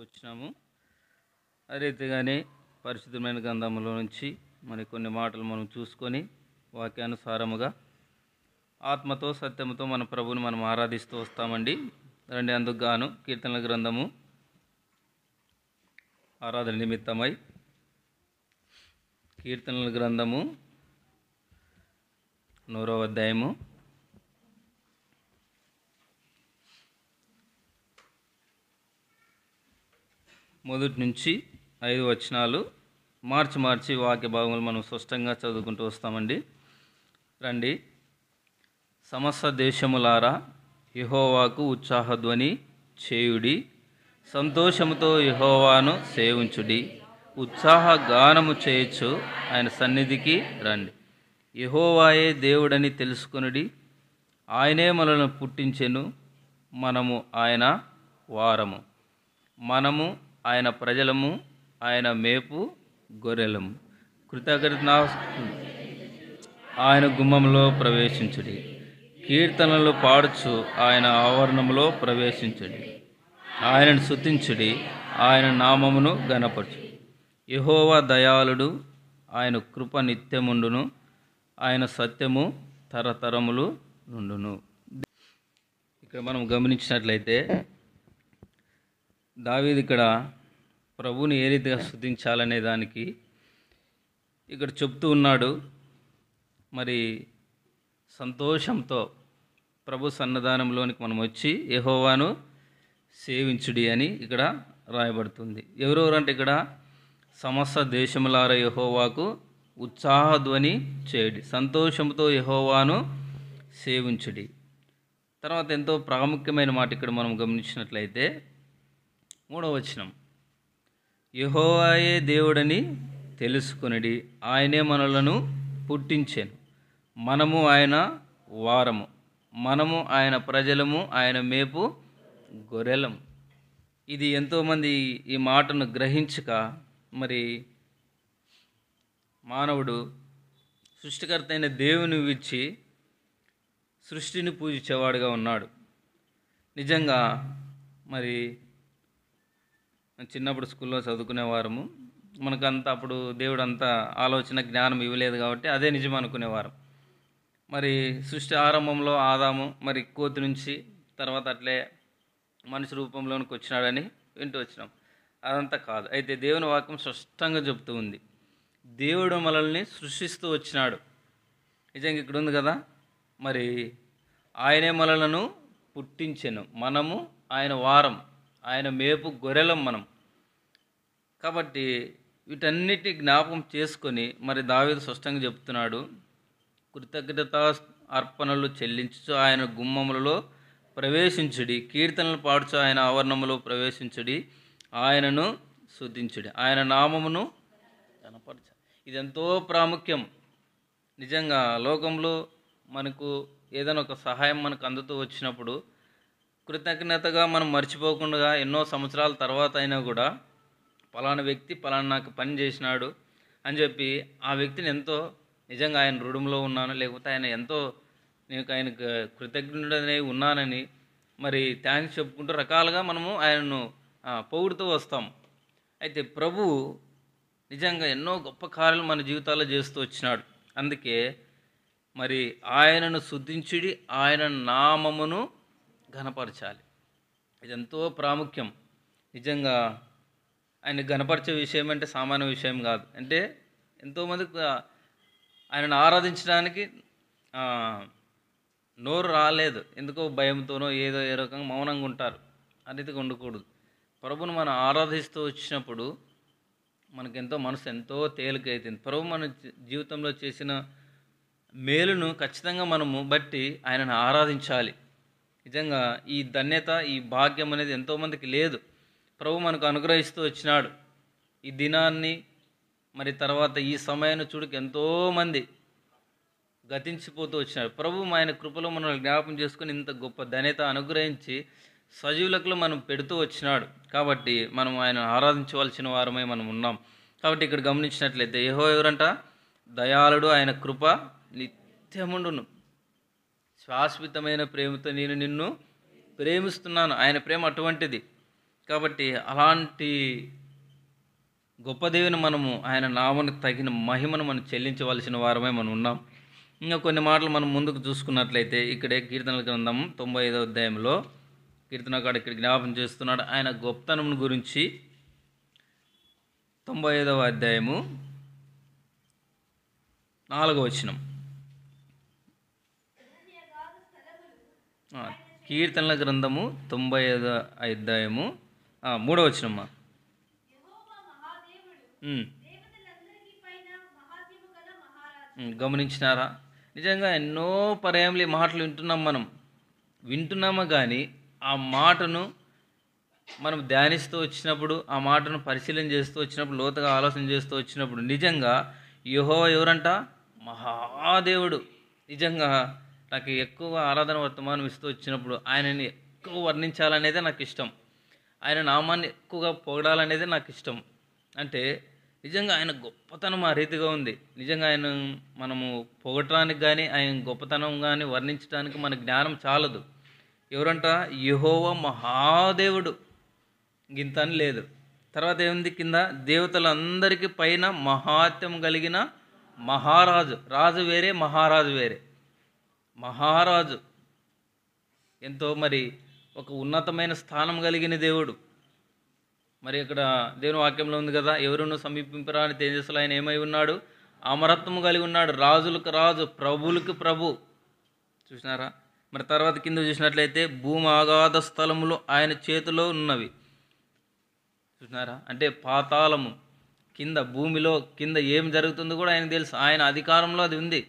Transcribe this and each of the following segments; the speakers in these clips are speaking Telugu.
వచ్చినాము. ఆ రీతిగానే పరిశుద్ధమైన గ్రంథంలో నుంచి మరి కొన్ని మాటలు మనం చూసుకొని వాక్యానుసారముగా ఆత్మతో సత్యముతో మన ప్రభువుని మనం ఆరాధిస్తూ వస్తామండి. రండి, అందుకు గాను కీర్తనల గ్రంథము ఆరాధన నిమిత్తమై కీర్తనల గ్రంథము 100వ అధ్యాయము మొదటి నుంచి 5 వచనాలు మార్చి వాక్య భాగములు మనం స్పష్టంగా చదువుకుంటూ వస్తామండి. రండి. సమస్త దేశములారా యెహోవాకు ఉత్సాహధ్వని చేయుడి, సంతోషముతో యెహోవాను సేవించుడి, ఉత్సాహ గానము చేయొచ్చు ఆయన సన్నిధికి రండి. యెహోవాయే దేవుడని తెలుసుకొనుడి, ఆయనే మనలను పుట్టించెను, మనము ఆయన వారము, మనము ఆయన ప్రజలము, ఆయన మేపు గొర్రెలము. కృతజ్ఞత ఆయన గుమ్మంలో ప్రవేశించుడి, కీర్తనలు పాడుచు ఆయన ఆవరణంలో ప్రవేశించుడి, ఆయనను స్తుతించుడి, ఆయన నామమును ఘనపరచు. యెహోవా దయాళుడు, ఆయన కృప నిత్యముండును, ఆయన సత్యము తరతరములు నుండును. ఇక్కడ మనం గమనించినట్లయితే దావీదు ఇక్కడ ప్రభువుని ఏ రీతిగా స్తుతించాలనే దానికి ఇక్కడ చెప్తూ ఉన్నాడు. మరి సంతోషంతో ప్రభు సన్నదానంలోనికి మనం వచ్చి యెహోవాను సేవించుడి అని ఇక్కడ రాయబడుతుంది. ఎవరెవరంటే ఇక్కడ సమస్త దేశములార యెహోవాకు ఉత్సాహధ్వని చేయుడి, సంతోషంతో యెహోవాను సేవించుడి. తర్వాత ఎంతో ప్రాముఖ్యమైన మాట ఇక్కడ మనం గమనించినట్లయితే 3వ వచనం, యెహోవాయే దేవుడని తెలుసుకొనుడి, ఆయనే మనలను పుట్టించెను, మనము ఆయన వారము, మనము ఆయన ప్రజలము, ఆయన మేపు గొర్రెలం. ఇది ఎంతోమంది ఈ మాటను గ్రహించక మరి మానవుడు సృష్టికర్త అయిన దేవుని విడిచి సృష్టిని పూజించేవాడుగా ఉన్నాడు. నిజంగా మరి చిన్నప్పుడు స్కూల్లో చదువుకునేవారము, మనకంతా అప్పుడు దేవుడు అంతా ఆలోచన జ్ఞానం ఇవ్వలేదు కాబట్టి అదే నిజం అనుకునేవారం. మరి సృష్టి ఆరంభంలో ఆదాము మరి కోతి నుంచి తర్వాత అట్లే మనిషి రూపంలోనికి వచ్చినాడని వింటూ వచ్చినాం. అదంతా కాదు. అయితే దేవుని వాక్యం స్పష్టంగా చెప్తూ ఉంది, దేవుడు మనల్ని సృష్టిస్తూ వచ్చినాడు. నిజంగా ఇక్కడ ఉంది కదా, మరి ఆయనే మనలను పుట్టించెను, మనము ఆయన వారం, ఆయన మేపు గొర్రెలం మనం. కాబట్టి వీటన్నిటి జ్ఞాపకం చేసుకొని మరి దావీదు స్పష్టంగా చెప్తున్నాడు, కృతజ్ఞతా అర్పణలు చెల్లించు ఆయన గుమ్మములలో ప్రవేశించుడి, కీర్తనలు పాడుచు ఆయన ఆవరణములో ప్రవేశించుడి, ఆయనను స్తుతించుడి, ఆయన నామమును కనపరచ. ఇది ఎంతో ప్రాముఖ్యం. నిజంగా లోకంలో మనకు ఏదైనా ఒక సహాయం మనకు అందుతూ వచ్చినప్పుడు కృతజ్ఞతగా మనం మర్చిపోకుండా ఎన్నో సంవత్సరాల తర్వాత అయినా కూడా పలానా వ్యక్తి పలానా నాకు పని చేసినాడు అని చెప్పి ఆ వ్యక్తిని ఎంతో నిజంగా ఆయన రుణంలో ఉన్నాను, లేకపోతే ఆయన ఎంతో నేను ఆయనకు కృతజ్ఞుడనే ఉన్నానని మరి థ్యాంక్స్ చెప్పుకుంటూ రకాలుగా మనము ఆయనను పొగుడుతూ వస్తాం. అయితే ప్రభువు నిజంగా ఎన్నో గొప్ప కార్యాలు మన జీవితాల్లో చేస్తూ వచ్చినాడు. అందుకే మరి ఆయనను స్తుతించుడి, ఆయన నామమును ఘనపరచాలి. ఇది ఎంతో ప్రాముఖ్యం. నిజంగా ఆయన ఘనపరిచే విషయం అంటే సామాన్య విషయం కాదు. అంటే ఎంతోమందికి ఆయనను ఆరాధించడానికి నోరు రాలేదు, ఎందుకో భయంతోనో ఏదో ఏ రకంగా మౌనంగా ఉంటారు. ఆ రీతిగా ఉండకూడదు. ప్రభువును మనం ఆరాధిస్తూ వచ్చినప్పుడు మనకెంతో మనసు ఎంతో తేలికైతుంది. ప్రభు మన జీవితంలో చేసిన మేలును ఖచ్చితంగా మనము బట్టి ఆయనను ఆరాధించాలి. నిజంగా ఈ ధన్యత, ఈ భాగ్యం అనేది ఎంతోమందికి లేదు. ప్రభు మనకు అనుగ్రహిస్తూ వచ్చినాడు. ఈ దినాన్ని మరి తర్వాత ఈ సమయాన్ని చూడక ఎంతోమంది గతించిపోతూ వచ్చినాడు. ప్రభు ఆయన కృపలో మనల్ని జ్ఞాపకం చేసుకుని ఇంత గొప్ప ధన్యత అనుగ్రహించి సజీవులకు మనం పెడుతూ వచ్చినాడు. కాబట్టి మనం ఆయన ఆరాధించవలసిన వారమై మనం ఉన్నాం. కాబట్టి ఇక్కడ గమనించినట్లయితే యెహోవా ఎవరంట? దయాళుడు, ఆయన కృప నిత్యముండును, శాశ్వతమైన ప్రేమతో నేను నిన్ను ప్రేమిస్తున్నాను. ఆయన ప్రేమ అటువంటిది. కాబట్టి అలాంటి గొప్ప దేవుని మనము ఆయన నామనికి తగిన మహిమను మనం చెల్లించవలసిన వారమే మనం ఉన్నాం. ఇంకా కొన్ని మాటలు మనం ముందుకు చూసుకున్నట్లయితే ఇక్కడే కీర్తనల గ్రంథం 95వ అధ్యాయంలో కీర్తనకాడు ఇక్కడ జ్ఞాపకం చేస్తున్నాడు ఆయన గొప్పతనం గురించి. 95వ అధ్యాయము 4వ వచనం. కీర్తనల గ్రంథము 95వ అధ్యాయము 3వ వచనమ్మా. గమనించినారా? నిజంగా ఎన్నో పర్యాయములు ఈ మాటలు వింటున్నామా కానీ ఆ మాటను మనం ధ్యానిస్తూ వచ్చినప్పుడు, ఆ మాటను పరిశీలన చేస్తూ వచ్చినప్పుడు, లోతుగా ఆలోచన చేస్తూ వచ్చినప్పుడు నిజంగా యెహోవా ఎవరంట? మహాదేవుడు. నిజంగా నాకు ఎక్కువ ఆరాధన వర్తమానం ఇస్తూ వచ్చినప్పుడు ఆయనని ఎక్కువ వర్ణించాలనేదే నాకు ఇష్టం. ఆయన నామాన్ని ఎక్కువగా పొగడాలనేదే నాకు ఇష్టం. అంటే నిజంగా ఆయన గొప్పతనం ఆ రీతిగా ఉంది. నిజంగా ఆయన మనము పొగడటానికి కానీ ఆయన గొప్పతనం కానీ వర్ణించడానికి మన జ్ఞానం చాలదు. ఎవరంట? యెహోవా మహాదేవుడు. ఇంత అని లేదు. తర్వాత ఏముంది కింద? దేవతలందరికీ పైన మహాత్యం కలిగిన మహారాజు. రాజు వేరే, మహారాజు వేరే. మహారాజు ఎంతో మరి ఒక ఉన్నతమైన స్థానం కలిగిన దేవుడు. మరి ఇక్కడ దేవుని వాక్యంలో ఉంది కదా, ఎవరును సమీపింపరాని తేజస్సులో ఆయన ఏమై ఉన్నాడు? అమరత్వము కలిగి ఉన్నాడు. రాజులకు రాజు, ప్రభువులకు ప్రభు. చూసినారా? మరి తర్వాత కింద చూసినట్లయితే భూమి ఆగాధ స్థలములు ఆయన చేతిలో ఉన్నవి. చూసినారా? అంటే పాతాళము కింద, భూమిలో కింద ఏం జరుగుతుందో కూడా ఆయనకు తెలుసు. ఆయన అధికారంలో అది ఉంది.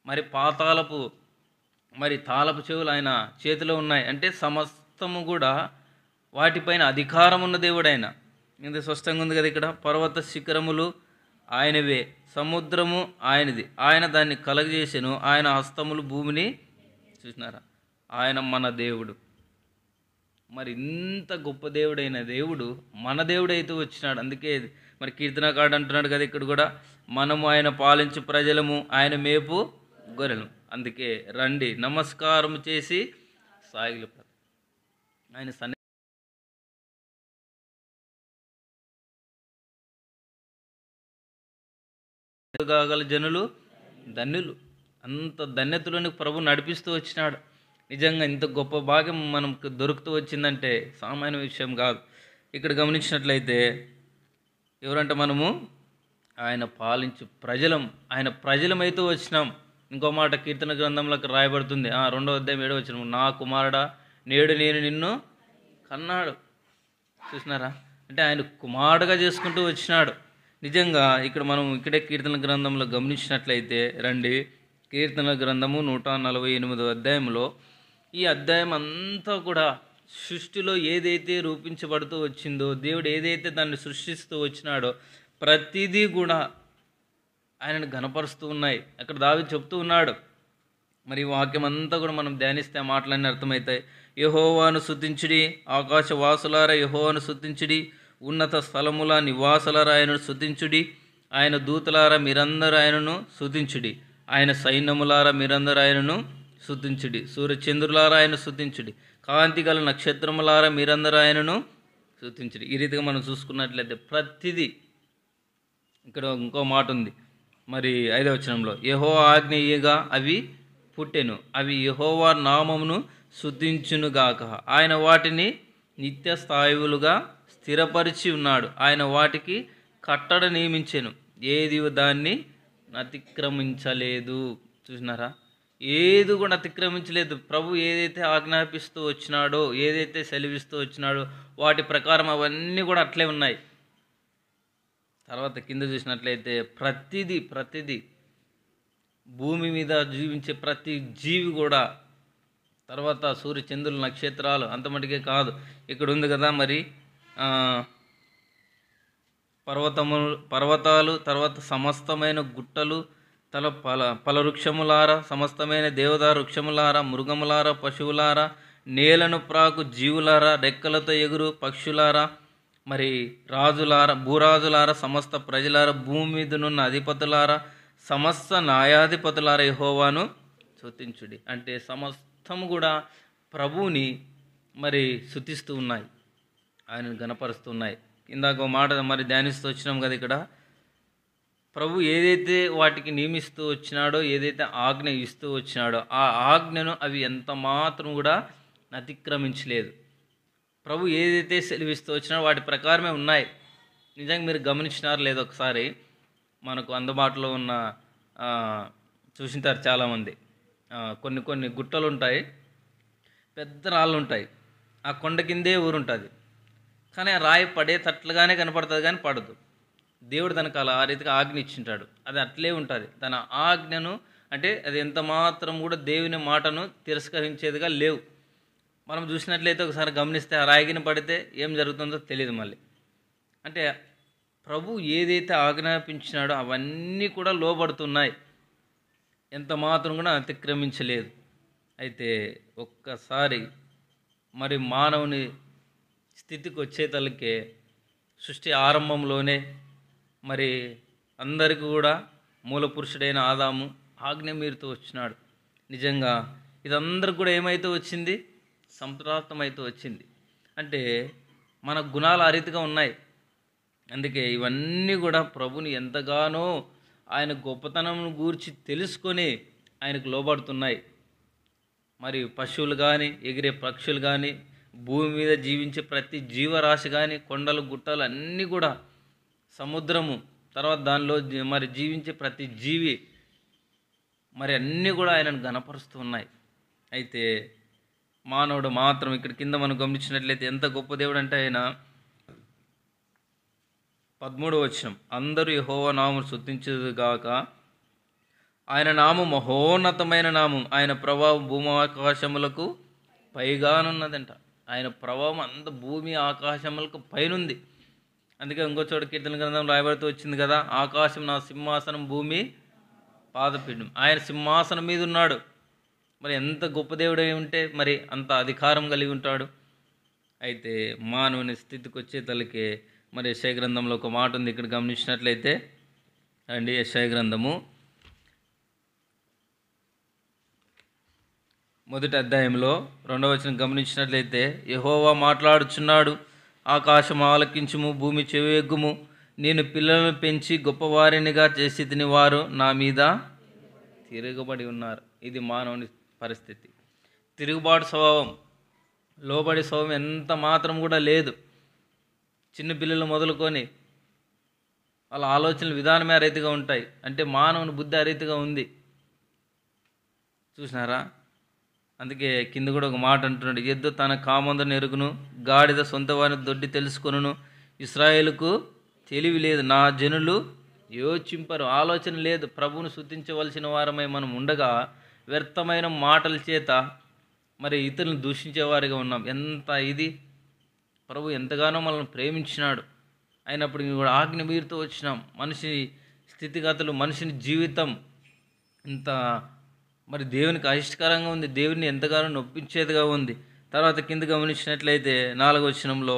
మరి పాతాళపు తాళపు చెవులు ఆయన చేతిలో ఉన్నాయి. అంటే సమస్తము కూడా వాటిపైన అధికారం ఉన్న దేవుడు ఆయన. ఇంత స్పష్టంగా ఉంది కదా ఇక్కడ. పర్వత శిఖరములు ఆయనవే, సముద్రము ఆయనది, ఆయన దాన్ని కలగజేసెను, ఆయన హస్తములు భూమిని. చూసినారా? ఆయన మన దేవుడు. మరి ఇంత గొప్ప దేవుడైన దేవుడు మన దేవుడైతే వచ్చినాడు. అందుకే మరి కీర్తనకాడు అంటున్నాడు కదా ఇక్కడ కూడా, మనము ఆయన పాలించు ప్రజలము, ఆయన మేపు గొర్రెలు. అందుకే రండి నమస్కారం చేసి సాగిలి ఆయన గల జనులు ధన్యులు. అంత ధన్యతలోని ప్రభు నడిపిస్తూ వచ్చినాడు. నిజంగా ఇంత గొప్ప భాగ్యం మనకు దొరుకుతూ వచ్చిందంటే సామాన్య విషయం కాదు. ఇక్కడ గమనించినట్లయితే ఎవరంటే మనము ఆయన పాలించు ప్రజలం, ఆయన ప్రజలమైతే వచ్చినాం. ఇంకో మాట కీర్తన గ్రంథంలోకి రాయబడుతుంది 2వ అధ్యాయం 7వ వచనం, నా కుమారుడా నేడు నేను నిన్ను కన్నాడు. చూసినారా? అంటే ఆయన కుమారుడుగా చేసుకుంటూ వచ్చినాడు. నిజంగా ఇక్కడ మనం ఇక్కడే కీర్తన గ్రంథంలో గమనించినట్లయితే రండి, కీర్తన గ్రంథము 148వ అధ్యాయంలో ఈ అధ్యాయం అంతా కూడా సృష్టిలో ఏదైతే రూపించబడుతూ వచ్చిందో, దేవుడు ఏదైతే దాన్ని సృష్టిస్తూ వచ్చినాడో ప్రతిదీ కూడా ఆయనను ఘనపరుస్తూ ఉన్నాయి. అక్కడ దావీదు చెప్తూ ఉన్నాడు. మరి ఈ వాక్యం అంతా కూడా మనం ధ్యానిస్తే ఆ మాటలన్నీ అర్థమవుతాయి. యెహోవాను స్తుతించుడి, ఆకాశ వాసులారా యెహోవాను స్తుతించుడి, ఉన్నత స్థలముల నివాసులారా ఆయనను స్తుతించుడి, ఆయన దూతలారా మీరందరూ ఆయనను స్తుతించుడి, ఆయన సైన్యములారా మీరందరూ ఆయనను స్తుతించుడి, సూర్యచంద్రులారా ఆయన స్తుతించుడి, కాంతి గల నక్షత్రములారా మీరందరూ ఆయనను స్తుతించుడి. ఈ రీతిగా మనం చూసుకున్నట్లయితే ప్రతిదీ. ఇక్కడ ఇంకో మాట ఉంది మరి 5వ వచనంలో, యెహోవా ఆజ్ఞ ఇయ్యగా అవి పుట్టెను, అవి యెహోవా నామమును స్తుతించునుగాక, ఆయన వాటిని నిత్య స్థాయువులుగా స్థిరపరిచి ఉన్నాడు, ఆయన వాటికి కట్టడ నియమించెను, ఏది దాన్ని అతిక్రమించలేదు. చూసినారా? ఏది కూడా అతిక్రమించలేదు. ప్రభు ఏదైతే ఆజ్ఞాపిస్తూ వచ్చినాడో, ఏదైతే సెలవిస్తూ వచ్చినాడో వాటి ప్రకారం అవన్నీ కూడా అట్లే ఉన్నాయి. తర్వాత కింద చూసినట్లయితే ప్రతిదీ భూమి మీద జీవించే ప్రతి జీవి కూడా, తర్వాత సూర్య చంద్రులు నక్షత్రాలు అంత మటుకే కాదు. ఇక్కడ ఉంది కదా మరి పర్వతాలు, తర్వాత సమస్తమైన గుట్టలు, ఫలవృక్షములారా, సమస్తమైన దేవదారు వృక్షములారా, మృగములారా, పశువులారా, నేలను ప్రాకు జీవులారా, రెక్కలతో ఎగురు పక్షులారా, మరి రాజులారా, భూరాజులారా, సమస్త ప్రజలారా, భూమి మీదనున్న అధిపతులారా, సమస్త న్యాయాధిపతులారా యెహోవాను స్తుతించుడి. అంటే సమస్తము కూడా ప్రభువుని మరి స్తుతిస్తూ ఉన్నాయి. ఆయనను గణపరుస్తున్నాయి. ఇందాక ఓ మాట మరి ధ్యానిస్తూ వచ్చినాం కదా ఇక్కడ. ప్రభు ఏదైతే వాటికి నియమిస్తూ వచ్చినాడో, ఏదైతే ఆజ్ఞ ఇస్తూ వచ్చినాడో, ఆ ఆజ్ఞను అవి ఎంత మాత్రం కూడా అతిక్రమించలేదు. ప్రభు ఏదైతే సెలవిస్తూ వచ్చినాడో వాటి ప్రకారమే ఉన్నాయి. నిజంగా మీరు గమనించినారు లేదో ఒకసారి, మనకు అందుబాటులో ఉన్న ఆ, చూసింటారు చాలామంది. కొన్ని కొన్ని గుట్టలు ఉంటాయి, పెద్ద రాళ్ళు ఉంటాయి, ఆ కొండ కిందే ఊరుంటుంది. కానీ ఆ రాయి పడేటట్లుగానే కనపడుతుంది కానీ పడదు. దేవుడు తనకు అలా ఆ రీతిగా ఆజ్ఞ ఇచ్చింటాడు. అది అట్లే ఉంటుంది. తన ఆజ్ఞను అంటే అది ఎంత మాత్రం కూడా దేవుని మాటను తిరస్కరించేదిగా లేవు. మనం చూసినట్లయితే ఒకసారి గమనిస్తే ఆ రాయిగిన పడితే ఏం జరుగుతుందో తెలియదు మళ్ళీ. అంటే ప్రభు ఏదైతే ఆజ్ఞాపించినాడో అవన్నీ కూడా లోబడుతున్నాయి, ఎంత మాత్రం కూడా అతిక్రమించలేదు. అయితే ఒక్కసారి మరి మానవుని స్థితికి వచ్చేతలకే సృష్టి ఆరంభంలోనే మరి అందరికీ కూడా మూల పురుషుడైన ఆదాము ఆజ్ఞ మీరుతూ వచ్చినాడు. నిజంగా ఇదందరికి కూడా ఏమైతే వచ్చింది? సంప్రాప్తమైతే వచ్చింది. అంటే మన గుణాలు ఆ రీతిగా ఉన్నాయి. అందుకే ఇవన్నీ కూడా ప్రభుని ఎంతగానో ఆయన గొప్పతనం గూర్చి తెలుసుకొని ఆయనకు లోబడుతున్నాయి. మరి పశువులు కానీ, ఎగిరే పక్షులు కానీ, భూమి మీద జీవించే ప్రతి జీవరాశి కానీ, కొండలు గుట్టలు అన్నీ కూడా, సముద్రము, తర్వాత దానిలో మరి జీవించే ప్రతి జీవి మరి అన్నీ కూడా ఆయనను గణపరుస్తూ ఉన్నాయి. అయితే మానవుడు మాత్రం ఇక్కడ కింద మనం గమనించినట్లయితే ఎంత గొప్ప దేవుడు అంటే ఆయన 13వ వచనం, అందరూ యెహోవా నామమును స్తుతించుదురుగాక, ఆయన నామం మహోన్నతమైన నామం, ఆయన ప్రభావం భూమి ఆకాశములకు పైగానున్నదంట. ఆయన ప్రభావం అంత భూమి ఆకాశములకు పైనుంది. అందుకే ఇంకో చోట కీర్తన గ్రంథం రాయబడుతూ వచ్చింది కదా, ఆకాశం నా సింహాసనం, భూమి పాదపీఠం. ఆయన సింహాసనం మీద ఉన్నాడు. మరి ఎంత గొప్ప దేవుడై ఉంటే మరి అంత అధికారం కలిగి ఉంటాడు. అయితే మానవుని స్థితికి వచ్చే తలకే మరి యెషయా గ్రంథంలో ఒక మాట ఉంది. ఇక్కడ గమనించినట్లయితే అండి, యెషయా గ్రంథము 1వ అధ్యాయంలో 2వ వచనం గమనించినట్లయితే, యెహోవా మాట్లాడుచున్నాడు, ఆకాశం ఆలకించుము, భూమి చెవియొగ్గుము, నేను పిల్లలను పెంచి గొప్పవారినిగా చేసి తిని వారు నా మీద తిరగబడి ఉన్నారు. ఇది మానవుని పరిస్థితి. తిరుగుబాటు స్వభావం, లోబడి స్వభావం ఎంత మాత్రం కూడా లేదు. చిన్న పిల్లలు మొదలుకొని వాళ్ళ ఆలోచనల విధానమే ఆ రీతిగా ఉంటాయి. అంటే మానవుని బుద్ధి ఆ రీతిగా ఉంది. చూసినారా? అందుకే కింద కూడా ఒక మాట అంటున్నాడు, ఎద్దు తన కామందును ఎరుగును, గాడిద సొంత వారిని దొడ్డి తెలుసుకొనును, ఇశ్రాయేలుకు తెలివి లేదు, నా జనులు యోచింపరు. ఆలోచన లేదు. ప్రభువును స్తుతించవలసిన వారమై మనం ఉండగా వ్యర్థమైన మాటల చేత మరి ఇతరులను దూషించేవారిగా ఉన్నాం. ఎంత ఇది! ప్రభు ఎంతగానో మనల్ని ప్రేమించినాడు. అయినప్పుడు కూడా ఆజ్ఞ మీరుతూ వచ్చినాం. మనిషి స్థితిగతులు, మనిషిని జీవితం ఇంత మరి దేవునికి అయిష్టకరంగా ఉంది. దేవుడిని ఎంతగానో నొప్పించేదిగా ఉంది. తర్వాత కింద గమనించినట్లయితే 4వ వచనంలో,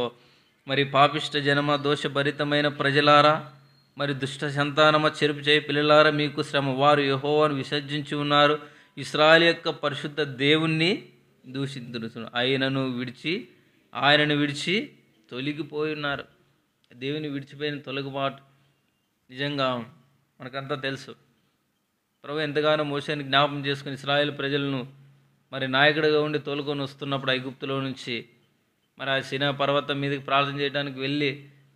మరి పాపిష్ట జనమ, దోషభరితమైన ప్రజలారా, మరి దుష్ట సంతానమ, చెరుపు చేయి పిల్లలారా, మీకు శ్రమ, వారు యెహోవాను విసర్జించి ఉన్నారు, ఇశ్రాయేలు యొక్క పరిశుద్ధ దేవుణ్ణి దూషించును, ఆయనను విడిచి తొలగిపోయి ఉన్నారు. దేవుని విడిచిపోయిన తొలగిబాటు నిజంగా మనకంతా తెలుసు. ప్రభు ఎంతగానో మోషేని జ్ఞాపకం చేసుకుని ఇశ్రాయేలు ప్రజలను మరి నాయకుడిగా ఉండి తోలుకొని వస్తున్నప్పుడు ఐగుప్తులో నుంచి మరి ఆ సినా పర్వతం మీదకి ప్రార్థన చేయడానికి వెళ్ళి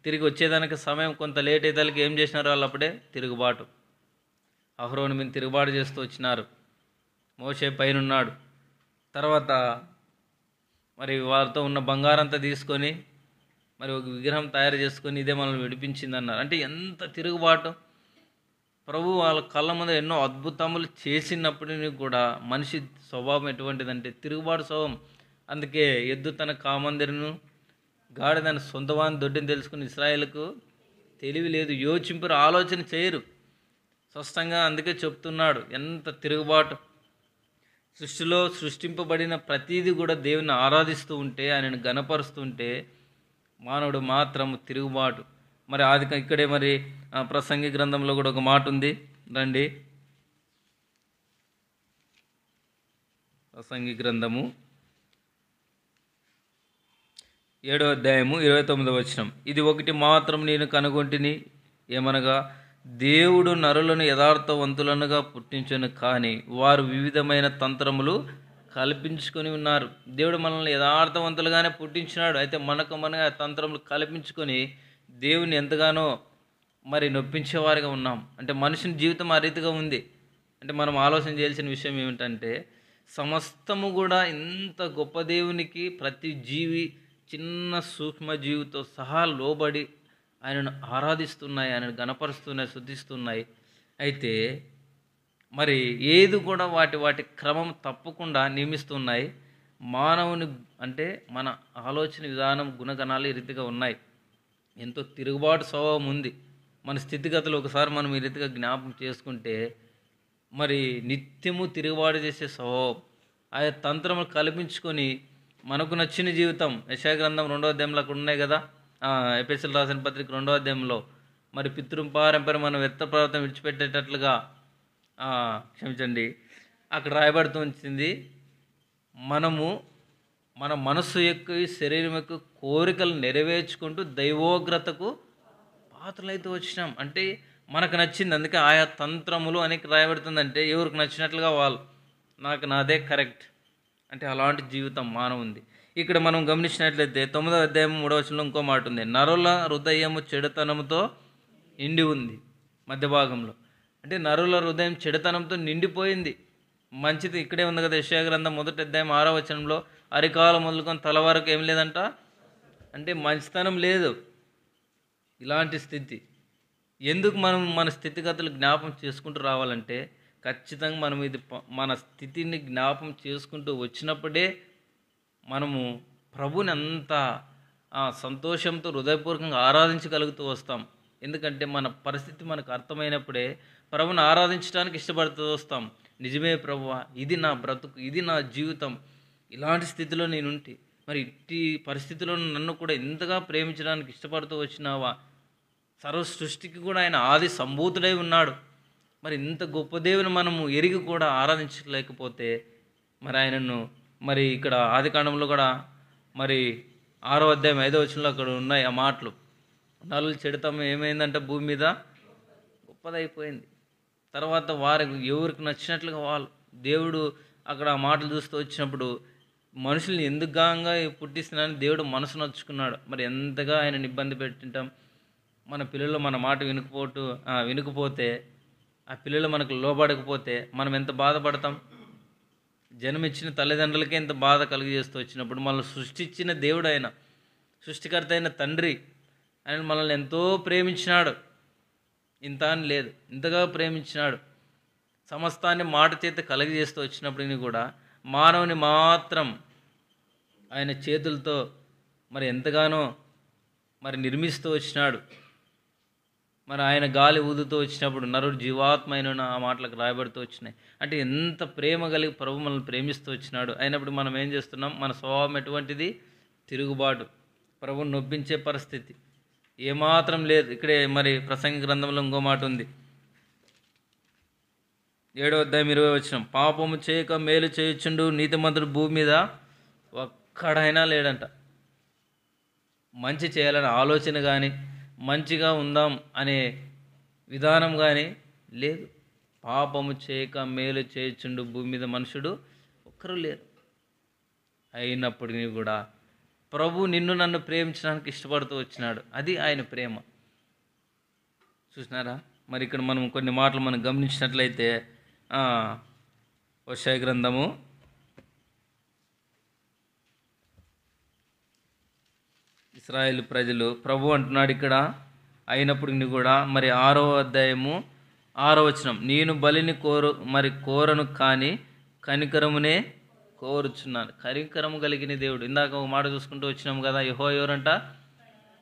తిరిగి వచ్చేదానికి సమయం కొంత లేట్ అయ్యేదానికి ఏం చేసినారు? వాళ్ళు అప్పుడే తిరుగుబాటు, అహరోను మీద తిరుగుబాటు చేస్తూ వచ్చినారు. మోషే పైన ఉన్నాడు. తర్వాత మరి వారితో ఉన్న బంగారంతా తీసుకొని మరి ఒక విగ్రహం తయారు చేసుకొని ఇదే మనల్ని విడిపించింది అన్నారు. అంటే ఎంత తిరుగుబాటు! ప్రభు వాళ్ళ కళ్ళ ముందు ఎన్నో అద్భుతములు చేసినప్పటికీ కూడా మనిషి స్వభావం ఎటువంటిదంటే తిరుగుబాటు స్వభావం. అందుకే ఎద్దు తన కామందిరును, గాడిద సొంతవాని దొడ్డిని తెలుసుకుని ఇశ్రాయేలుకు తెలివి లేదు, యోచింపరు, ఆలోచన చేయరు. స్పష్టంగా అందుకే చెప్తున్నాడు ఎంత తిరుగుబాటు. సృష్టిలో సృష్టింపబడిన ప్రతీది కూడా దేవుని ఆరాధిస్తూ ఉంటే, ఆయనను గణపరుస్తూ ఉంటే, మానవుడు మాత్రం తిరుగుబాటు. మరి ఇక్కడే మరి ప్రసంగి గ్రంథంలో కూడా ఒక మాట ఉంది. రండి, ప్రసంగి గ్రంథము 7వ అధ్యాయము 29వ వచనం. ఇది ఒకటి మాత్రం నేను కనుగొంటిని, ఏమనగా దేవుడు నరులను యథార్థవంతులనుగా పుట్టించను, కానీ వారు వివిధమైన తంత్రములు కల్పించుకొని ఉన్నారు. దేవుడు మనల్ని యథార్థవంతులుగానే పుట్టించినాడు. అయితే మనగా తంత్రములు కల్పించుకొని దేవుని ఎంతగానో మరి నొప్పించేవారిగా ఉన్నాం. అంటే మనుషుని జీవితం ఆ రీతిగా ఉంది. అంటే మనం ఆలోచన చేయాల్సిన విషయం ఏమిటంటే, సమస్తము కూడా ఇంత గొప్ప దేవునికి ప్రతి జీవి చిన్న సూక్ష్మ జీవితో సహా లోబడి ఆయనను ఆరాధిస్తున్నాయి, ఆయనను గణపరుస్తున్నాయి, స్తుతిస్తున్నాయి. అయితే మరి ఏది కూడా వాటి క్రమం తప్పకుండా నియమిస్తున్నాయి. మానవుని అంటే మన ఆలోచన విధానం, గుణగణాలు ఈ రీతిగా ఉన్నాయి. ఎంతో తిరుగుబాటు స్వభావం ఉంది. మన స్థితిగతులు ఒకసారి మనం ఈ రీతిగా జ్ఞాపకం చేసుకుంటే, మరి నిత్యము తిరుగుబాటు చేసే స్వభావం, ఆయా తంత్రములు కల్పించుకొని మనకు నచ్చిన జీవితం. యెషయా గ్రంథం 2వ అధ్యాయంలో అక్కడ ఉన్నాయి కదా, ఎఫెసీయులకు రాసిన పత్రిక 2వ అధ్యాయంలో, మరి పితృపారంపర్యం మనం వ్యర్థ ప్రవర్తన విడిచిపెట్టేటట్లుగా క్షమించండి, అక్కడ రాయబడుతూ వచ్చింది, మనము మన మనస్సు యొక్క శరీరం యొక్క కోరికలు నెరవేర్చుకుంటూ దైవోగ్రతకు పాత్రలైతే వచ్చినాం. అంటే మనకు నచ్చింది, అందుకే ఆయా తంత్రములు అనేక రాయబడుతుందంటే ఎవరికి నచ్చినట్లుగా వాళ్ళు, నాకు నాదే కరెక్ట్ అంటే అలాంటి జీవితం మానవుంది. ఇక్కడ మనం గమనించినట్లయితే 9వ అధ్యాయం 3వ వచనంలో ఇంకో మాట ఉంది, నరుల హృదయము చెడుతనంతో నిండి ఉంది. మధ్య భాగంలో అంటే నరుల హృదయం చెడుతనంతో నిండిపోయింది. మంచిది ఇక్కడే ఉంది కదా, యెషయా గ్రంథం 1వ అధ్యాయం 6వ వచనంలో, అరికాలు మొదలుకొని తల వరకు ఏం లేదంట, అంటే మంచితనం లేదు. ఇలాంటి స్థితి ఎందుకు మనం మన స్థితిగతులు జ్ఞాపం చేసుకుంటూ రావాలంటే, ఖచ్చితంగా మనం ఇది మన స్థితిని జ్ఞాపం చేసుకుంటూ వచ్చినప్పుడే మనము ప్రభుని అంత సంతోషంతో హృదయపూర్వకంగా ఆరాధించగలుగుతూ వస్తాం. ఎందుకంటే మన పరిస్థితి మనకు అర్థమైనప్పుడే ప్రభుని ఆరాధించడానికి ఇష్టపడుతూ వస్తాం. నిజమే ప్రభువా, ఇది నా బ్రతుకు, ఇది నా జీవితం, ఇలాంటి స్థితిలో నేనుంటి, మరి ఇట్టి పరిస్థితిలో నన్ను కూడా ఇంతగా ప్రేమించడానికి ఇష్టపడుతూ వచ్చినావా, సర్వ సృష్టికి కూడా ఆయన ఆది సంభూతుడై ఉన్నాడు. మరి ఇంత గొప్ప దేవుని మనము ఎరిగి కూడా ఆరాధించలేకపోతే, మరి ఆయనను మరి ఇక్కడ ఆదికాండంలో కూడా మరి 6వ అధ్యాయం 5వ వచనంలో అక్కడ ఉన్నాయి ఆ మాటలు, నరులు చెడుతనం ఏమైందంటే భూమి మీద గొప్పదైపోయింది. తర్వాత వారికి ఎవరికి నచ్చినట్లుగా వాళ్ళు, దేవుడు అక్కడ ఆ మాటలు చూస్తూ వచ్చినప్పుడు మనుషుల్ని ఎందుకు గాంగా పుట్టిస్తున్నానని దేవుడు మనసు నచ్చుకున్నాడు. మరి ఎంతగా ఆయనను ఇబ్బంది పెట్టింటాం. మన పిల్లలు మన మాట వినకపోతే, ఆ పిల్లలు మనకు లోబడకపోతే మనం ఎంత బాధపడతాం. జన్మించిన తల్లిదండ్రులకే ఇంత బాధ కలుగజేస్తూ వచ్చినప్పుడు, మనల్ని సృష్టించిన దేవుడు ఆయన, సృష్టికర్త అయిన తండ్రి, ఆయన మనల్ని ఎంతో ప్రేమించినాడు. ఇంత అని లేదు, ఇంతగా ప్రేమించినాడు. సమస్తాన్ని మాట చేత కలుగజేస్తూ వచ్చినప్పటికీ కూడా మానవుని మాత్రం ఆయన చేతులతో మరి ఎంతగానో మరి నిర్మిస్తూ వచ్చినాడు. మరి ఆయన గాలి ఊదుతూ వచ్చినప్పుడు నరుడు జీవాత్మైన ఆ మాటలకు రాయబడుతూ వచ్చినాయి. అంటే ఎంత ప్రేమ కలిగి ప్రభు మనల్ని ప్రేమిస్తూ వచ్చినాడు. అయినప్పుడు మనం ఏం చేస్తున్నాం, మన స్వభావం ఎటువంటిది, తిరుగుబాటు, ప్రభుని నొప్పించే పరిస్థితి ఏమాత్రం లేదు. ఇక్కడే మరి ప్రసంగి గ్రంథంలో ఇంకో మాట ఉంది, 7వ అధ్యాయం 20వ వచనం, పాపము చేయక మేలు చేయుచుండు నీతిమంతుడు భూమి మీద ఒక్కడైనా లేడంట. మంచి చేయాలనే ఆలోచన కానీ, మంచిగా ఉందాం అనే విధానం కానీ లేదు. పాపము చేయక మేలు చేయుచుండు భూమి మీద మనుషుడు ఒక్కరు లేరు. అయినప్పటికీ కూడా ప్రభు నిన్ను నన్ను ప్రేమించడానికి ఇష్టపడుతూ వచ్చినాడు. అది ఆయన ప్రేమ. చూసినారా? మరి ఇక్కడ మనం కొన్ని మాటలు మనం గమనించినట్లయితే, హోషేయ గ్రంథము 6వ ఇశ్రాయేలు ప్రజలు ప్రభు అంటున్నాడు ఇక్కడ. అయినప్పటికీ కూడా మరి 6వ అధ్యాయము 6వ వచనం, నేను బలిని కోరను కానీ కనికరమునే కోరుచున్నాను. కనికరము కలిగిన దేవుడు. ఇందాక ఒక మాట చూసుకుంటూ వచ్చినాం కదా, యెహోవా ఎవరంట,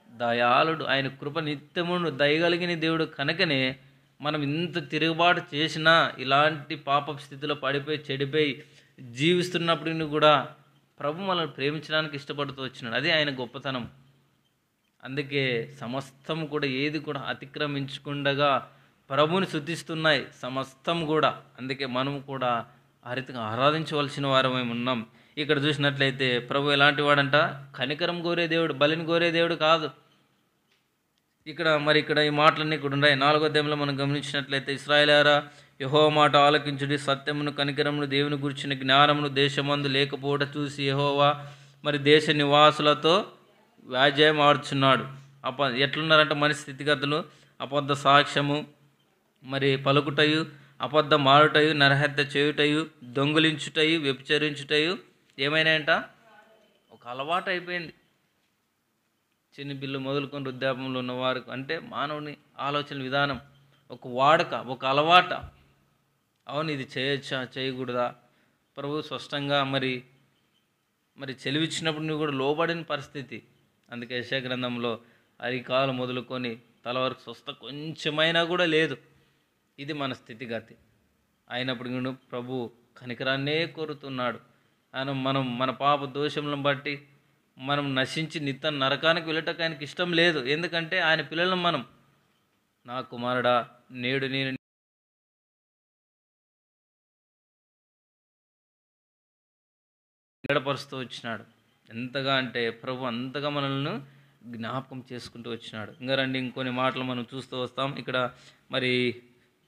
దయాళుడు, ఆయన కృప నిత్యమును దయగలిగిన దేవుడు. కనుకనే మనం ఇంత తిరుగుబాటు చేసినా, ఇలాంటి పాప స్థితిలో పడిపోయి చెడిపోయి జీవిస్తున్నప్పటికీ కూడా ప్రభు మనల్ని ప్రేమించడానికి ఇష్టపడుతూ వచ్చినాడు. అది ఆయన గొప్పతనం. అందుకే సమస్తం కూడా ఏది కూడా అతిక్రమించకుండగా ప్రభుని స్తుతిస్తున్నాయి సమస్తం కూడా. అందుకే మనం కూడా ఆ రీతిగా ఆరాధించవలసిన వారమై ఉన్నాం. ఇక్కడ చూసినట్లయితే ప్రభు ఎలాంటి వాడంట, కనికరం కోరే దేవుడు, బలిని కోరే దేవుడు కాదు. ఇక్కడ ఈ మాటలన్నీ ఇక్కడ ఉన్నాయి. 4వ అధ్యాయంలో మనం గమనించినట్లయితే, ఇశ్రాయేలారా యెహోవా మాట ఆలకించుడి, సత్యమును కనికరమును దేవుని గురించిన జ్ఞానమును దేశమందు లేకపోవట చూసి యెహోవా మరి దేశ నివాసులతో వ్యాజ్యం ఆడుచున్నాడు. ఎట్లున్నారంటే మన స్థితిగతులు, అబద్ధ సాక్ష్యము, మరి పలుకుటయు, అబద్ధం ఆడుటయు, నరహత్య చేయుటయు, దొంగిలించుటయు, వ్యభిచరించుటయు ఏమైనాయంట, ఒక అలవాటు అయిపోయింది. చిన్న పిల్లు మొదలుకొని వృద్ధాపంలో ఉన్నవారు, అంటే మానవుని ఆలోచన విధానం ఒక వాడక, ఒక అలవాట. అవును, ఇది చేయొచ్చా చేయకూడదా, ప్రభు స్పష్టంగా మరి చెలివిచ్చినప్పుడు నువ్వు కూడా లోబడిన పరిస్థితి. అందుకే యెషయా గ్రంథంలో అరికాలు మొదలుకొని తల వరకు స్వస్థ కొంచెమైనా కూడా లేదు. ఇది మన స్థితిగతి. అయినప్పుడు ప్రభు కనికరాన్నే కోరుతున్నాడు. మన పాప దోషములను బట్టి మనం నశించి నిత్య నరకానికి వెళ్ళటకు ఆయనకి ఇష్టం లేదు. ఎందుకంటే ఆయన పిల్లలను మనం, నా కుమారుడా నేడు నేను గడపరుస్తూ వచ్చినాడు. ఎంతగా అంటే ప్రభు అంతగా మనల్ని జ్ఞాపకం చేసుకుంటూ వచ్చినాడు. ఇంకా రండి, ఇంకొన్ని మాటలు మనం చూస్తూ వస్తాం. ఇక్కడ మరి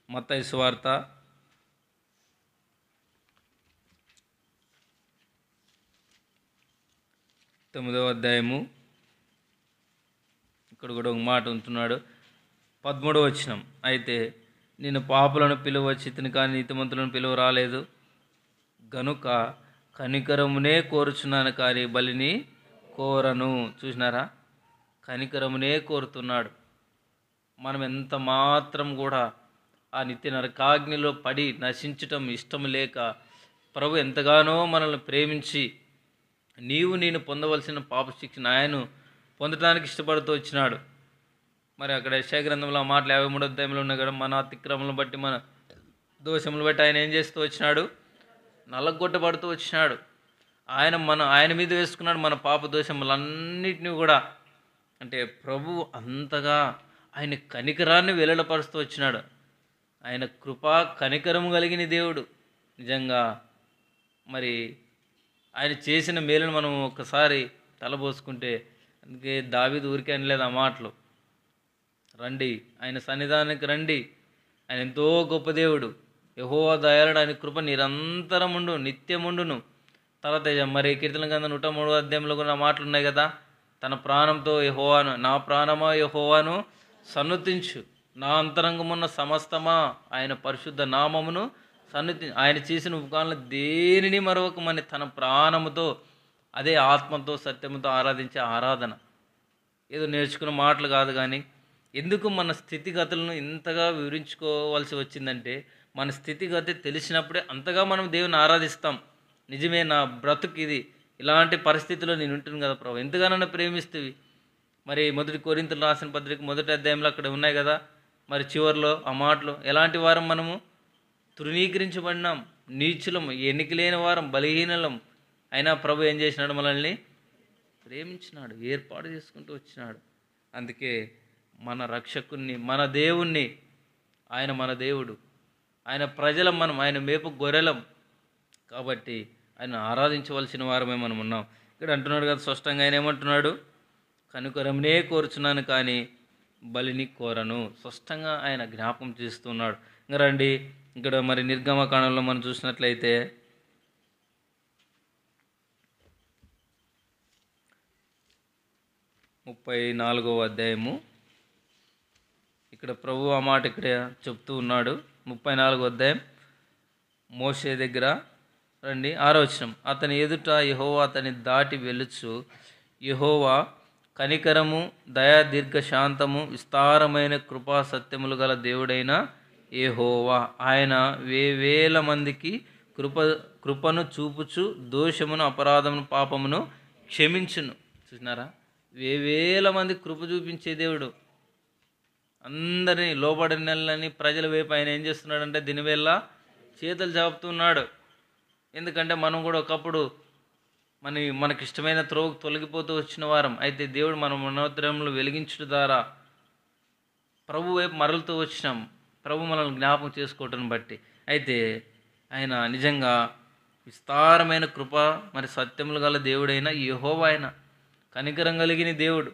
మత్తయి సువార్త 9వ అధ్యాయము, ఇక్కడ కూడా ఒక మాట ఉంటున్నాడు. 13వ వచనం, అయితే నేను పాపులను పిలువచ్చితిని కానీ నీతిమంతులను పిలువ రాలేదు, గనుక కనికరమునే కోరుచున్నాను కానీ బలిని కోరను. చూసినారా, కనికరమునే కోరుతున్నాడు. మనం ఎంత మాత్రం కూడా ఆ నిత్య నరకాగ్నిలో పడి నశించటం ఇష్టం లేక ప్రభు ఎంతగానో మనల్ని ప్రేమించి నేను పొందవలసిన పాప శిక్షను ఆయన పొందడానికి ఇష్టపడుతూ వచ్చినాడు. మరి అక్కడ యెషయా గ్రంథంలో ఆ మాటలు 53వ అధ్యాయంలో ఉన్నాయి కదా, మన అతిక్రమలను బట్టి మన దోషములు బట్టి ఆయన ఏం చేస్తూ వచ్చినాడు, నల్లగొట్టబడుతూ వచ్చినాడు. ఆయన మీద వేసుకున్నాడు మన పాప దోషములన్నిటినీ కూడా. అంటే ప్రభు అంతగా ఆయన కనికరాన్ని వెల్లడపరుస్తూ వచ్చినాడు. ఆయన కృపా కనికరము కలిగిన దేవుడు. నిజంగా మరి ఆయన చేసిన మేలును మనం ఒక్కసారి తలబోసుకుంటే, అందుకే దావీదు ఊరికే అనలేదు ఆ మాటలు, రండి ఆయన సన్నిధానానికి రండి, ఆయన ఎంతో గొప్ప దేవుడు, యెహోవా దయాళుడు, ఆయన కృప నిరంతరముండు నిత్యముండును. తర్వాత మరి కీర్తన గ్రంథం 103వ అధ్యాయంలో కూడా మాటలు ఉన్నాయి కదా, తన ప్రాణంతో యెహోవాను, నా ప్రాణమా యెహోవాను సన్నుతించు, నా అంతరంగమున్న సమస్తమా ఆయన పరిశుద్ధ నామమును సన్నుతి. ఆయన చేసిన ఉపకారాలను దేనిని మరొకమని తన ప్రాణముతో, అదే ఆత్మతో సత్యముతో ఆరాధించే ఆరాధన. ఏదో నేర్చుకున్న మాటలు కాదు. కానీ ఎందుకు మన స్థితిగతులను ఇంతగా వివరించుకోవాల్సి వచ్చిందంటే, మన స్థితిగతి తెలిసినప్పుడే అంతగా మనం దేవుని ఆరాధిస్తాం. నిజమే, నా బ్రతుకు ఇది, ఇలాంటి పరిస్థితిలో నేను ఉంటున్నాను కదా ప్రభు, ఎంతగా నన్ను ప్రేమిస్తేవి. మరి 1 కొరింథీయులకు రాసిన పత్రిక 1వ అధ్యాయంలో అక్కడ ఉన్నాయి కదా, మరి చివరిలో ఆ మాటలు, ఎలాంటి వారం మనము తృణీకరించబడినాం, నీచులం, ఎన్నిక లేని వారం, బలహీనలం, అయినా ప్రభు ఏం చేసినాడు, మనల్ని ప్రేమించినాడు, ఏర్పాటు చేసుకుంటూ వచ్చినాడు. అందుకే మన రక్షకుణ్ణి, మన దేవుణ్ణి, ఆయన మన దేవుడు, ఆయన ప్రజలం మనం, ఆయన మేపు గొర్రెలం కాబట్టి ఆయన ఆరాధించవలసిన వారమే మనం ఉన్నాం. ఇక్కడ అంటున్నాడు కదా స్పష్టంగా, ఆయన ఏమంటున్నాడు, కనికరమునే కోరుచున్నాను కానీ బలిని కోరను. స్పష్టంగా ఆయన జ్ఞాపకం చేస్తున్నాడు. ఇంకా రండి, ఇక్కడ మరి నిర్గమకాండంలో మనం చూసినట్లయితే 34వ అధ్యాయము, ఇక్కడ ప్రభు ఆ మాట ఇక్కడ చెప్తూ ఉన్నాడు. 34వ అధ్యాయం, మోషే దగ్గర రండి, 6వ వచనం, అతని ఎదుట యెహోవా అతని దాటి వెళ్ళుచు, యెహోవా కనికరము, దయా, దీర్ఘ శాంతము, విస్తారమైన కృపా సత్యములు గల దేవుడైన యెహోవా, ఆయన వేవేల మందికి కృపను చూపుచు దోషమును, అపరాధమును, పాపమును క్షమించును. చూసినారా, వేవేల మంది కృప చూపించే దేవుడు. అందరినీ లోబడినని ప్రజల వైపు ఆయన ఏం చేస్తున్నాడంటే దినవేళ చేతులు చాపుతున్నాడు. ఎందుకంటే మనం కూడా ఒకప్పుడు మనకిష్టమైన త్రోవకు తొలగిపోతూ వచ్చిన వారం. అయితే దేవుడు మన మనోద్రములు వెలిగించడం ద్వారా ప్రభు వైపు మరలుతూ వచ్చినాం, ప్రభు మనల్ని జ్ఞాపకం చేసుకోవటం బట్టి. అయితే ఆయన నిజంగా విస్తారమైన కృప మరి సత్యములు గల దేవుడైన యెహోవా ఆయన, కనికరం కలిగిన దేవుడు.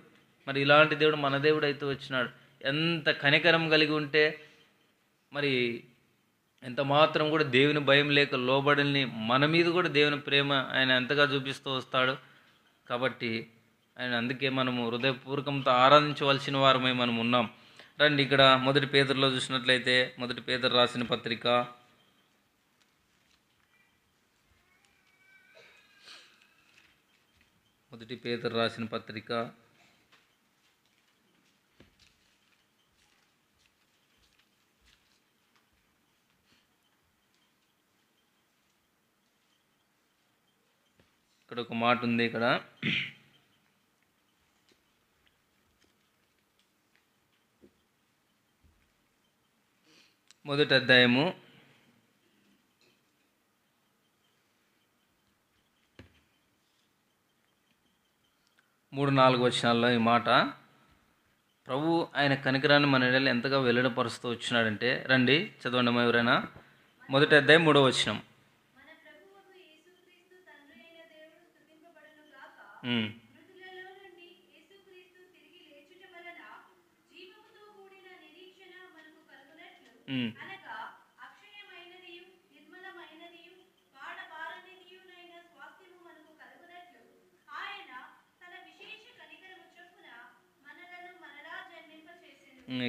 మరి ఇలాంటి దేవుడు మన దేవుడు అయితే వచ్చినాడు. ఎంత కనికరం కలిగి ఉంటే మరి ఎంత మాత్రం కూడా దేవుని భయం లేక లోబడిని మన మీద కూడా దేవుని ప్రేమ ఆయన ఎంతగా చూపిస్తూ వస్తాడు. కాబట్టి ఆయన అందుకే మనము హృదయపూర్వకంతో ఆరాధించవలసిన వారమై మనం ఉన్నాం. రండి, ఇక్కడ మొదటి పేతురులో చూసినట్లయితే, మొదటి పేతురు రాసిన పత్రిక మొదటి పేతురు రాసిన పత్రిక 1 ఇక్కడ ఒక మాట ఉంది. ఇక్కడ మొదటి అధ్యాయము 3-4 వచనాల్లో ఈ మాట, ప్రభు ఆయన కనికరాన్ని మన ఎడల ఎంతగా వెల్లడిపరుస్తూ వచ్చినాడంటే, రండి చదవండి ఎవరైనా. మొదటి అధ్యాయం 3వ వచనం.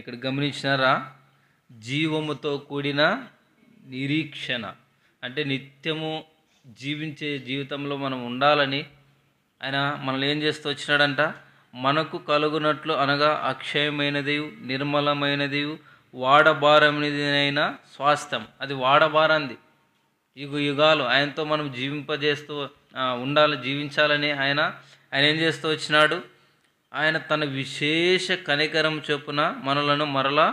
ఇక్కడ గమనించినారా? జీవముతో కూడిన నిరీక్షణ అంటే నిత్యము జీవించే జీవితంలో మనం ఉండాలని ఆయన మనల్ని ఏం చేస్తూ వచ్చినాడంట? మనకు కలుగునట్లు అనగా అక్షయమైనది, నిర్మలమైనది, వాడబారమైనదైన స్వాస్థ్యం. అది వాడబారంది. యుగాలు ఆయనతో మనం జీవింపజేస్తూ ఉండాలి, జీవించాలని ఆయన ఏం చేస్తూ వచ్చినాడు? ఆయన తన విశేష కనికరం చొప్పున మనలను మరలా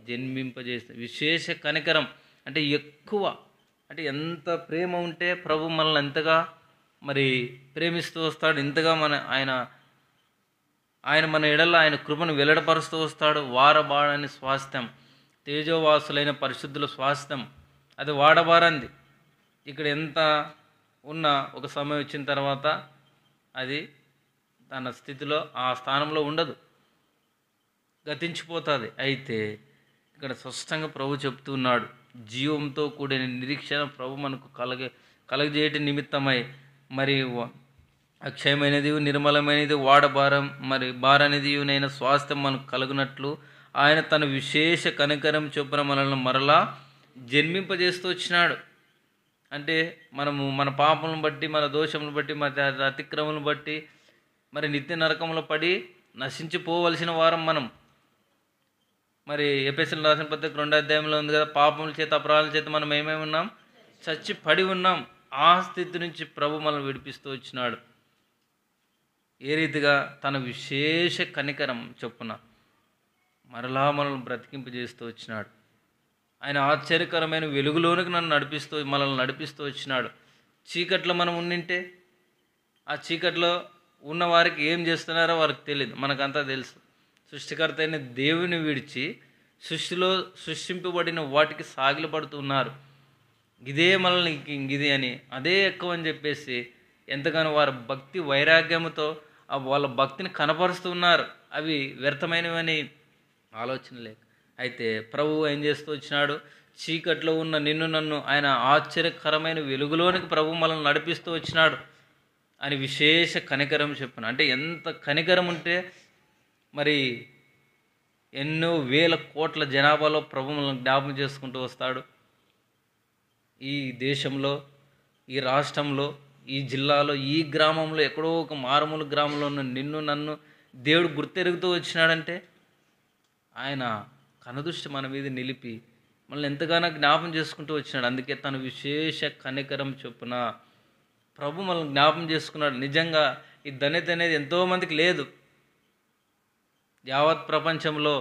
జన్మింపజేస్తాడు. విశేష కనికరం అంటే ఎక్కువ, అంటే ఎంత ప్రేమ ఉంటే ప్రభు మనల్ని ఎంతగా మరి ప్రేమిస్తూ వస్తాడు, ఇంతగా ఆయన మన ఎడల ఆయన కృపను వెల్లడపరుస్తూ వస్తాడు. వారబారని స్వాస్థ్యం, తేజోవాసులైన పరిశుద్ధుల స్వాస్థ్యం, అది వాడబారంది. ఇక్కడ ఎంత ఉన్నా ఒక సమయం వచ్చిన తర్వాత అది తన స్థితిలో ఆ స్థానంలో ఉండదు, గతించిపోతుంది. అయితే ఇక్కడ స్పష్టంగా ప్రభు చెప్తున్నాడు, జీవంతో కూడిన నిరీక్షణ ప్రభు మనకు కలగజేయటి నిమిత్తమై మరి అక్షయమైనది, నిర్మలమైనది, వాడబారం మరి బారనిది నైన స్వాస్థ్యం మనకు కలుగునట్లు ఆయన తన విశేష కనికరం చొప్పున మనల్ని మరలా జన్మింపజేస్తూ వచ్చినాడు. అంటే మనము మన పాపములను బట్టి, మన దోషములను బట్టి, మన అతిక్రమలను బట్టి మరి నిత్య నరకంలో పడి నశించిపోవలసిన వారం మనం. మరి ఎఫెసీయులకు రాసిన పత్రిక 2వ అధ్యాయంలో ఉంది కదా, పాపముల చేత అపరాధాల చేత మనం ఏమేమి ఉన్నాం? చచ్చి పడి ఉన్నాం. ఆ స్థితి నుంచి ప్రభు మనల్ని విడిపిస్తూ వచ్చినాడు. ఏ రీతిగా? తన విశేష కనికరం చొప్పున మరలా మనల్ని బ్రతికింపజేస్తూ వచ్చినాడు. ఆయన ఆశ్చర్యకరమైన వెలుగులోనికి మనల్ని నడిపిస్తూ వచ్చినాడు. చీకట్లో మనం ఉండింటే ఆ చీకట్లో ఉన్న వారికి ఏం చేస్తున్నారో వారికి తెలియదు, మనకంతా తెలుసు. సృష్టికర్త అయిన దేవుని విడిచి సృష్టిలో సృష్టింపబడిన వాటికి సాగిలు పడుతున్నారు. ఇదే మనల్ని ఇది అని, అదే ఎక్కువ అని చెప్పేసి ఎంతగానో వారి భక్తి వైరాగ్యంతో వాళ్ళ భక్తిని కనపరుస్తున్నారు. అవి వ్యర్థమైనవని ఆలోచన లేక. అయితే ప్రభువు ఏం చేస్తూ వచ్చినాడు? చీకట్లో ఉన్న నిన్ను నన్ను ఆయన ఆశ్చర్యకరమైన వెలుగులోనికి ప్రభు మనల్ని నడిపిస్తూ వచ్చినాడు అని విశేష కనికరం చెప్పిన. అంటే ఎంత కనికరం ఉంటే మరి ఎన్నో వేల కోట్ల జనాభాలో ప్రభు మనల్ని జ్ఞాపకం చేసుకుంటూ వస్తాడు. ఈ దేశంలో, ఈ రాష్ట్రంలో, ఈ జిల్లాలో, ఈ గ్రామంలో, ఎక్కడో ఒక మారుమూల గ్రామంలో ఉన్న నిన్ను నన్ను దేవుడు గుర్తెరుగుతూ వచ్చినాడంటే ఆయన కనుదృష్టి మన మీద నిలిపి మనల్ని ఎంతగానో జ్ఞాపం చేసుకుంటూ వచ్చినాడు. అందుకే తన విశేష కనికరం చొప్పున ప్రభు మనల్ని జ్ఞాపం చేసుకున్నాడు. నిజంగా ఈ ధన్యత అనేది ఎంతోమందికి లేదు. యావత్ ప్రపంచంలో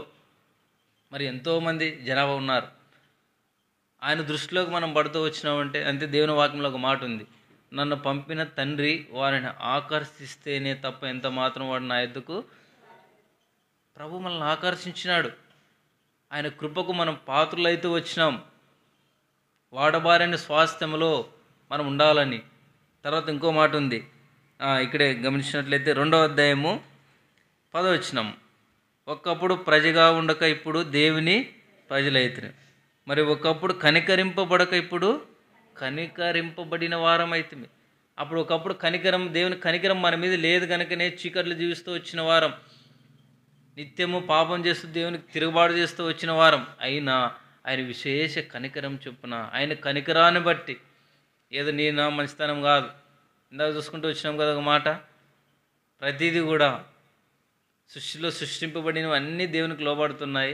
మరి ఎంతోమంది జనాభా ఉన్నారు. ఆయన దృష్టిలోకి మనం పడుతూ వచ్చినామంటే అంతే. దేవుని వాక్యంలో ఒక మాట ఉంది, నన్ను పంపిన తండ్రి వారిని ఆకర్షిస్తేనే తప్ప ఎంత మాత్రం వాడు నా ఎద్దుకు. ప్రభు మనల్ని ఆకర్షించినాడు. ఆయన కృపకు మనం పాత్రులైతే వచ్చినాం. వాడబారని స్వాస్థ్యంలో మనం ఉండాలని. తర్వాత ఇంకో మాట ఉంది, ఇక్కడే గమనించినట్లయితే 2వ అధ్యాయము 10వ వచనం, ఒకప్పుడు ప్రజగా ఉండక ఇప్పుడు దేవుని ప్రజలైతిరి. మరి ఒకప్పుడు కనికరింపబడక ఇప్పుడు కనికరింపబడిన వారం అవుతుంది. అప్పుడు ఒకప్పుడు దేవుని కనికరం మన మీద లేదు కనుకనే చీకట్లు జీవిస్తూ వచ్చిన వారం, నిత్యము పాపం చేస్తూ దేవునికి తిరుగుబాటు చేస్తూ వచ్చిన వారం. అయినా ఆయన విశేష కనికరం చొప్పున, ఆయన కనికరాన్ని బట్టి, ఏదో నా మంచితనం కాదు, ఇందాక చూసుకుంటూ వచ్చినాం కదా ఒక మాట, ప్రతిదీ కూడా సృష్టిలో సృష్టింపబడినవి అన్నీ దేవునికి లోబడుతున్నాయి,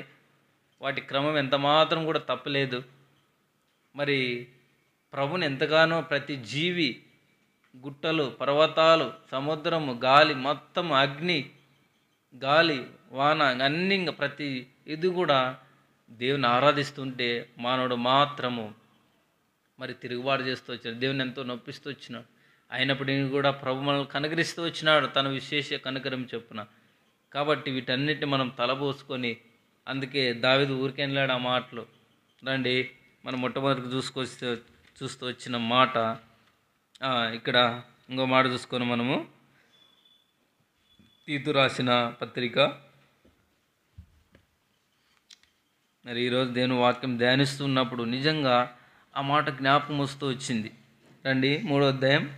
వాటి క్రమం ఎంత మాత్రం కూడా తప్పలేదు. మరి ప్రభుని ఎంతగానో ప్రతి జీవి, గుట్టలు, పర్వతాలు, సముద్రము, గాలి, మొత్తం అగ్ని, గాలి, వాన, అన్నీ ఇంకా ప్రతి ఇది కూడా దేవుని ఆరాధిస్తుంటే మానవుడు మాత్రము మరి తిరుగుబాటు చేస్తూ వచ్చాడు, దేవుని ఎంతో నొప్పిస్తూ వచ్చినాడు. అయినప్పటికీ కూడా ప్రభు మనల్ని కనుకరిస్తూ వచ్చినాడు తన విశేష కనుకరం చొప్పున. కాబట్టి వీటన్నిటిని మనం తలపోసుకొని, అందుకే దావీదు ఊరికెళ్ళాడు ఆ మాటలు. రండి మనం మొట్టమొదటి చూస్తూ వచ్చిన మాట, ఇక్కడ ఇంకో మాట చూసుకొని మనము తీతు రాసిన పత్రిక, మరి ఈరోజు దేవుని వాక్యం ధ్యానిస్తున్నప్పుడు నిజంగా ఆ మాట జ్ఞాపకం వస్తూ వచ్చింది. రండి 3వ అధ్యాయము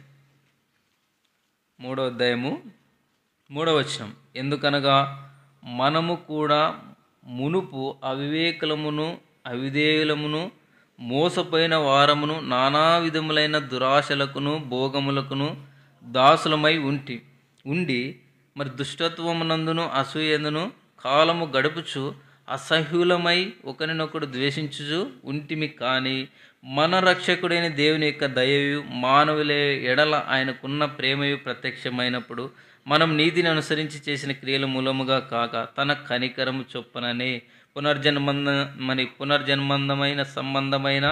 3వ వచనం, ఎందుకనగా మనము కూడా మునుపు అవివేకులమును అవిధేయులమును మోసపోయిన వారమును నానా విధములైన దురాశలకును భోగములకును దాసులమై ఉండి మరి దుష్టత్వమునందును అసూయందును కాలము గడుపుచు అసహ్యులమై ఒకరినొకడు ద్వేషించుచు ఉంటిమి. కానీ మన రక్షకుడైన దేవుని యొక్క దయయు మానవుల ఎడల ఆయనకున్న ప్రేమయు ప్రత్యక్షమైనప్పుడు మనం నీతిని అనుసరించి చేసిన క్రియల మూలముగా కాక తన కనికరము చొప్పుననే పునర్జన్మందమైన సంబంధమైన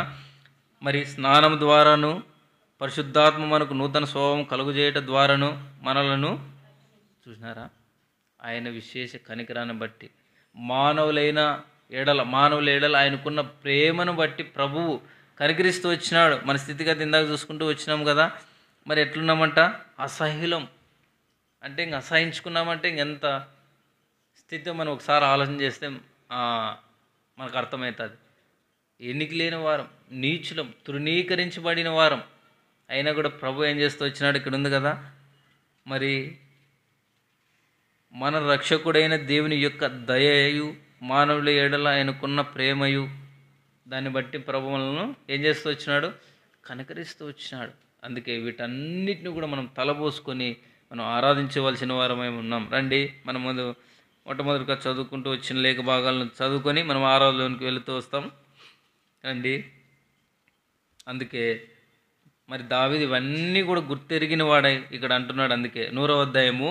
మరి స్నానం ద్వారాను పరిశుద్ధాత్మ మనకు నూతన స్వభావం కలుగుచేయట ద్వారాను మనలను చూసినారా, ఆయన విశేష కనికరాన్ని బట్టి మానవుల ఎడల ఆయనకున్న ప్రేమను బట్టి ప్రభువు కనికరిస్తూ వచ్చినాడు. మన స్థితిగతి ఇందాక చూసుకుంటూ వచ్చినాం కదా. మరి ఎట్లున్నామంట, అసహ్యులం అంటే ఇంక అసహించుకున్నామంటే ఇంకెంత స్థితి మనం ఒకసారి ఆలోచన చేస్తే మనకు అర్థమవుతుంది. ఎన్నిక లేని వారం, నీచులం, తృణీకరించబడిన వారం, అయినా కూడా ప్రభు ఏం చేస్తూ వచ్చినాడు, ఇక్కడ ఉంది కదా. మరి మన రక్షకుడైన దేవుని యొక్క దయయు మానవుల ఎడల ఆయనకున్న ప్రేమయు దాన్ని బట్టి ప్రభు మనల్ని ఏం చేస్తూ వచ్చినాడు, కనికరిస్తూ వచ్చినాడు. అందుకే వీటన్నిటిని కూడా మనం తలపోసుకొని మనం ఆరాధించవలసిన వారమై ఉన్నాం. రండి మనం మొట్టమొదటిగా చదువుకుంటూ వచ్చిన లేఖ భాగాలను చదువుకొని మనం ఆరాధనలోనికి వెళుతూ వస్తాం. రండి. అందుకే మరి దావీదు ఇవన్నీ కూడా గుర్తెరిగిన వాడై ఇక్కడ అంటున్నాడు. అందుకే 100వ అధ్యాయము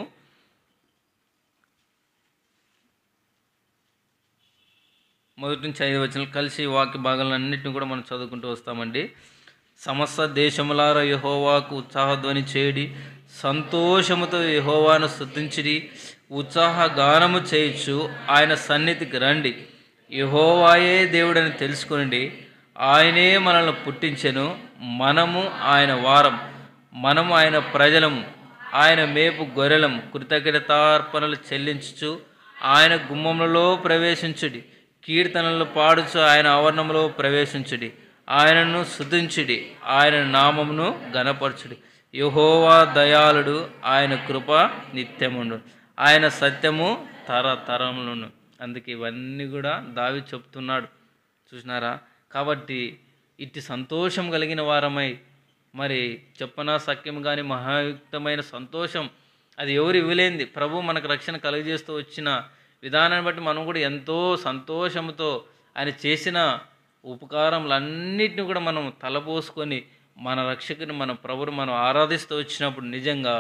1 నుంచి 5 వచనాలు కలిసి వాక్య భాగాలన్నింటినీ కూడా మనం చదువుకుంటూ వస్తామండి. సమస్త దేశములారా యెహోవాకు ఉత్సాహధ్వని చేయడి, సంతోషముతో యెహోవాను స్తుతించిడి, ఉత్సాహ గానము చేయొచ్చు ఆయన సన్నిధికి రండి. యెహోవాయే దేవుడని తెలుసుకొనండి, ఆయనే మనల్ని పుట్టించెను, మనము ఆయన వారం, మనము ఆయన ప్రజలము, ఆయన మేపు గొర్రెలము. కృతజ్ఞతార్పణలు చెల్లించుచు ఆయన గుమ్మములలో ప్రవేశించుడి, కీర్తనలు పాడుచు ఆయన ఆవరణంలో ప్రవేశించుడి, ఆయనను స్తుతించుడి, ఆయన నామమును ఘనపరచుడి. యెహోవా దయాళుడు, ఆయన కృప నిత్యముండు, ఆయన సత్యము తరతరములను. అందుకే ఇవన్నీ కూడా దావీదు చెప్తున్నాడు, చూసినారా. కాబట్టి ఇట్టి సంతోషం కలిగిన వారమై, మరి చెప్పనా సఖ్యం కానీ మహాయుక్తమైన సంతోషం అది ఎవరు ఇవ్వలేంది. ప్రభు మనకు రక్షణ కలుగజేస్తూ వచ్చిన విధానాన్ని బట్టి మనం కూడా ఎంతో సంతోషంతో ఆయన చేసిన ఉపకారములన్నిటిని కూడా మనం తలపోసుకొని మన రక్షకుని మన ప్రభుని మనం ఆరాధిస్తూ వచ్చినప్పుడు నిజంగా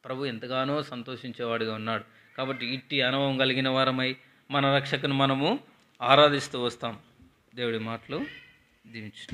ప్రభు ఎంతగానో సంతోషించేవాడిగా ఉన్నాడు. కాబట్టి ఇట్టి అనుభవం కలిగిన వారమై మన రక్షకుని మనము ఆరాధిస్తూ వస్తాం. దేవుడి మాటలు దీవించు.